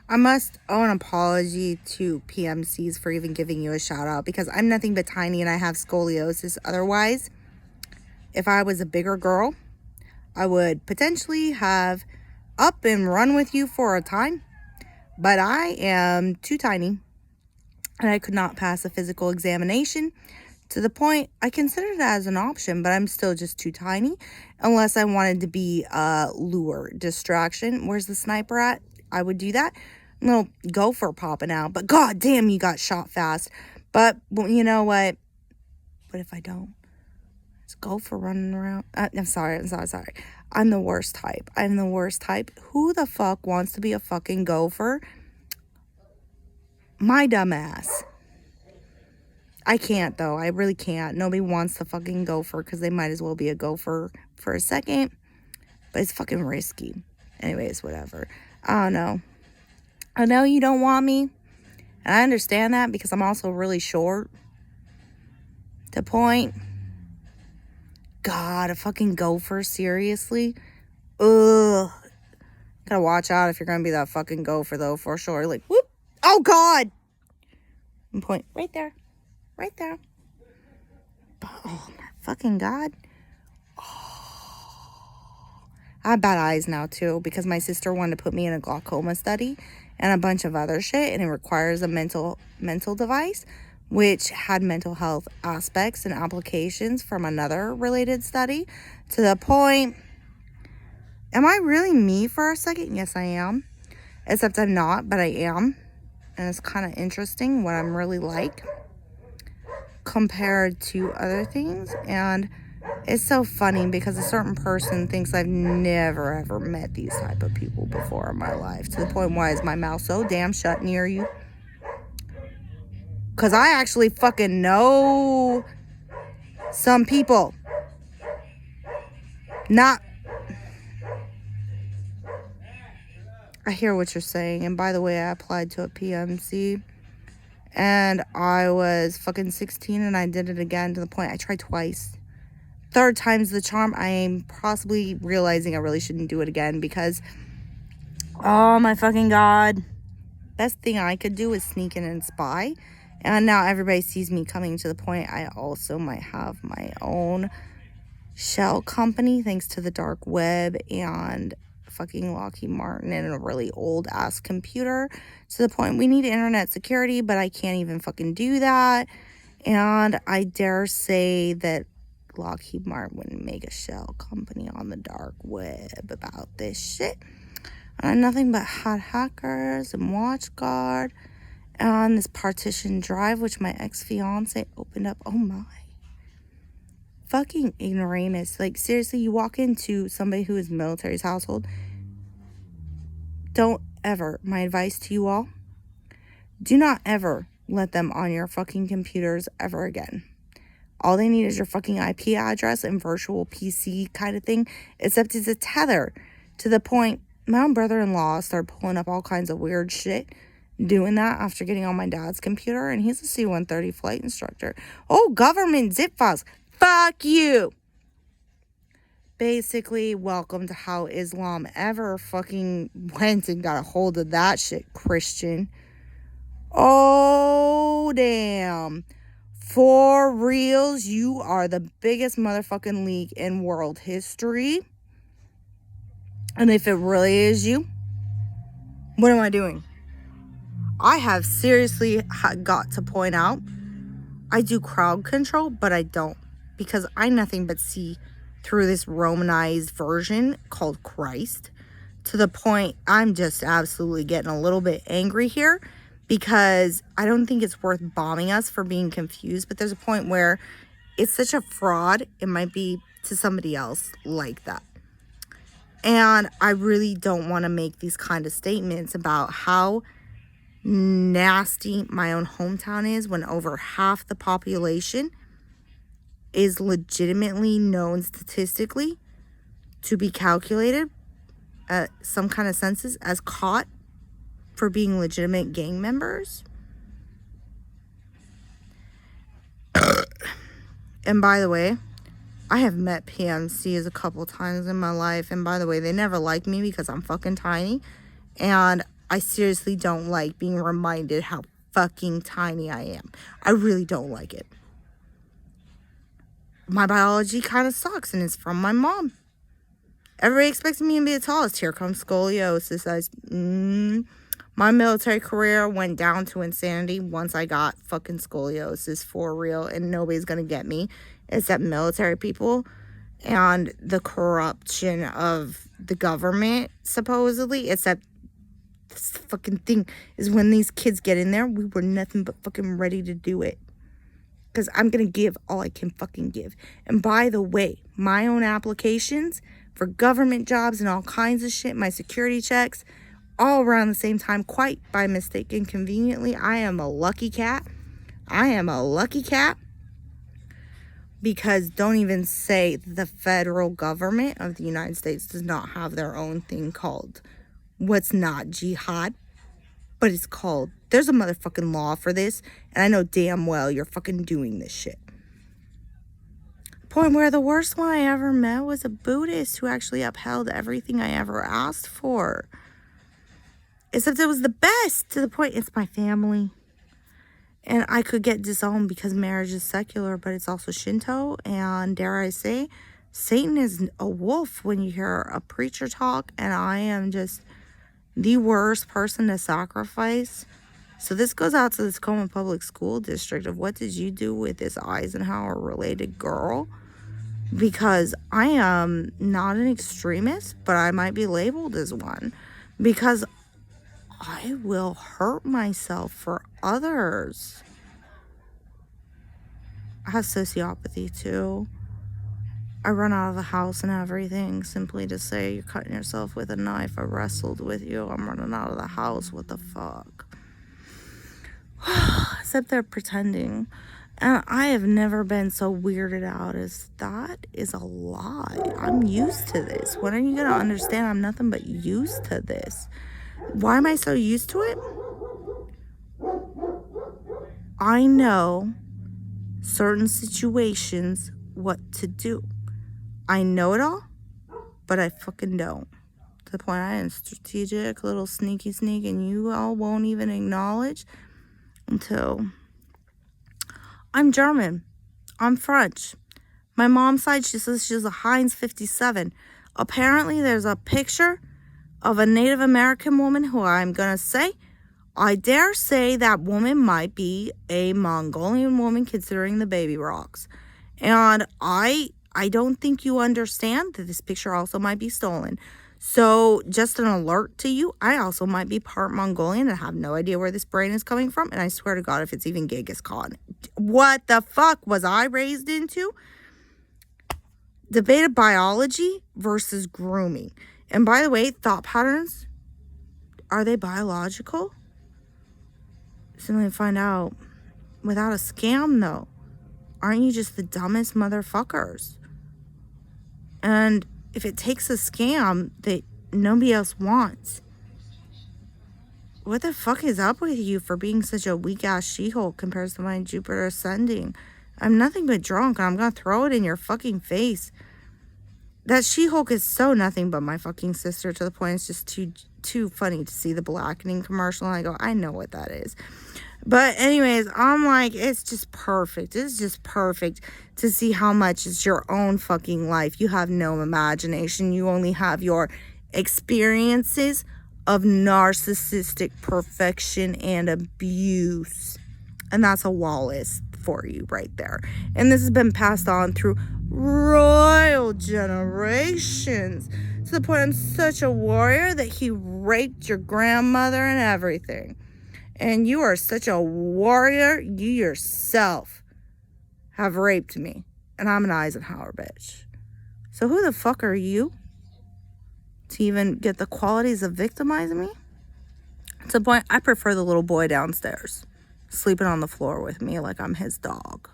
I must owe an apology to PMCs for even giving you a shout out because I'm nothing but tiny and I have scoliosis. Otherwise, if I was a bigger girl, I would potentially have up and run with you for a time. But I am too tiny and I could not pass a physical examination to the point I considered it as an option, but I'm still just too tiny unless I wanted to be a lure distraction. Where's the sniper at? I would do that. Little gopher popping out, but god damn, you got shot fast. But well, you know what? What if I don't? It's gopher running around. I'm sorry. I'm the worst type. Who the fuck wants to be a fucking gopher? My dumb ass. I can't, though. I really can't. Nobody wants to fucking gopher because they might as well be a gopher for a second. But it's fucking risky. Anyways, whatever. I don't know. I know you don't want me. And I understand that because I'm also really short. The point. God, a fucking gopher? Seriously? Ugh. Gotta watch out if you're gonna be that fucking gopher, though, for sure. Like, whoop. Oh, God. And point right there. Right there. Oh, my fucking God. Oh. I have bad eyes now, too, because my sister wanted to put me in a glaucoma study and a bunch of other shit, and it requires a mental device, which had mental health aspects and applications from another related study, to the point, am I really me for a second? Yes, I am. Except I'm not, but I am. And it's kind of interesting what I'm really like compared to other things. And it's so funny because a certain person thinks I've never ever met these type of people before in my life, to the point, why is my mouth so damn shut near you? Because I actually fucking know some people. Not. I hear what you're saying. And by the way, I applied to a PMC. And I was fucking 16 and I did it again, to the point I tried twice. Third time's the charm. I am possibly realizing I really shouldn't do it again because, oh my fucking God. Best thing I could do is sneak in and spy. And now everybody sees me coming, to the point I also might have my own shell company thanks to the dark web and fucking Lockheed Martin and a really old ass computer, to the point we need internet security, but I can't even fucking do that. And I dare say that Lockheed Martin wouldn't make a shell company on the dark web about this shit. Nothing but hot hackers and WatchGuard on this partition drive, which my ex-fiance opened up. Oh my. Fucking ignoramus. Like, seriously, you walk into somebody who is military's household. Don't ever, my advice to you all, do not ever let them on your fucking computers ever again. All they need is your fucking IP address and virtual PC kind of thing, except it's a tether, to the point my own brother-in-law started pulling up all kinds of weird shit doing that after getting on my dad's computer, and he's a C-130 flight instructor. Oh, government zip files. Fuck you. Basically, welcome to how Islam ever fucking went and got a hold of that shit, Christian. Oh, damn. For reals, you are the biggest motherfucking leak in world history. And if it really is you, what am I doing? I have seriously got to point out, I do crowd control, but I don't. Because I nothing but see through this Romanized version called Christ. To the point I'm just absolutely getting a little bit angry here. Because I don't think it's worth bombing us for being confused. But there's a point where it's such a fraud, it might be to somebody else like that. And I really don't want to make these kind of statements about how nasty my own hometown is when over half the population is legitimately known statistically to be calculated at some kind of census as caught for being legitimate gang members. And by the way, I have met PMCs a couple times in my life. And by the way, they never like me because I'm fucking tiny. And I seriously don't like being reminded how fucking tiny I am. I really don't like it. My biology kind of sucks, and it's from my mom. Everybody expects me to be the tallest. Here comes scoliosis. My military career went down to insanity once I got fucking scoliosis for real, and nobody's gonna get me except military people and the corruption of the government, supposedly. Except this fucking thing is when these kids get in there, we were nothing but fucking ready to do it. Because I'm gonna give all I can fucking give. And by the way, my own applications for government jobs and all kinds of shit, my security checks, all around the same time, quite by mistake and conveniently. I am a lucky cat. I am a lucky cat. Because don't even say the federal government of the United States does not have their own thing called what's not jihad, but it's called, there's a motherfucking law for this, and I know damn well you're fucking doing this shit. Point where the worst one I ever met was a Buddhist who actually upheld everything I ever asked for. Except it was the best, to the point it's my family. And I could get disowned because marriage is secular, but it's also Shinto. And dare I say, Satan is a wolf when you hear a preacher talk. And I am just the worst person to sacrifice. So this goes out to this Coleman Public School District of what did you do with this Eisenhower related girl? Because I am not an extremist, but I might be labeled as one. Because I will hurt myself for others. I have sociopathy too. I run out of the house and everything simply to say you're cutting yourself with a knife. I wrestled with you. I'm running out of the house. What the fuck? Except they're pretending. And I have never been so weirded out as that is a lie. I'm used to this. When are you going to understand I'm nothing but used to this? Why am I so used to it? I know certain situations what to do. I know it all, but I fucking don't. To the point I am strategic, little sneaky sneak, and you all won't even acknowledge until I'm German. I'm French. My mom's side, she says she's a Heinz 57. Apparently, there's a picture of a Native American woman who I'm going to say, I dare say that woman might be a Mongolian woman considering the baby rocks. And I don't think you understand that this picture also might be stolen. So just an alert to you, I also might be part Mongolian and have no idea where this brain is coming from. And I swear to God, if it's even Genghis Khan. What the fuck was I raised into? Debated biology versus grooming. And by the way, thought patterns, are they biological? Simply find out. Without a scam, though, aren't you just the dumbest motherfuckers? And if it takes a scam that nobody else wants, what the fuck is up with you for being such a weak-ass She-Hulk compared to my Jupiter ascending? I'm nothing but drunk, and I'm gonna throw it in your fucking face. That She-Hulk is so nothing but my fucking sister, to the point it's just too funny to see the blackening commercial. And I go, I know what that is. But anyways, I'm like, it's just perfect. It's just perfect to see how much it's your own fucking life. You have no imagination. You only have your experiences of narcissistic perfection and abuse. And that's a Wallace for you right there. And this has been passed on through royal generations, to the point I'm such a warrior that he raped your grandmother and everything. And you are such a warrior, you yourself have raped me. And I'm an Eisenhower bitch. So who the fuck are you to even get the qualities of victimizing me? To the point I prefer the little boy downstairs sleeping on the floor with me like I'm his dog.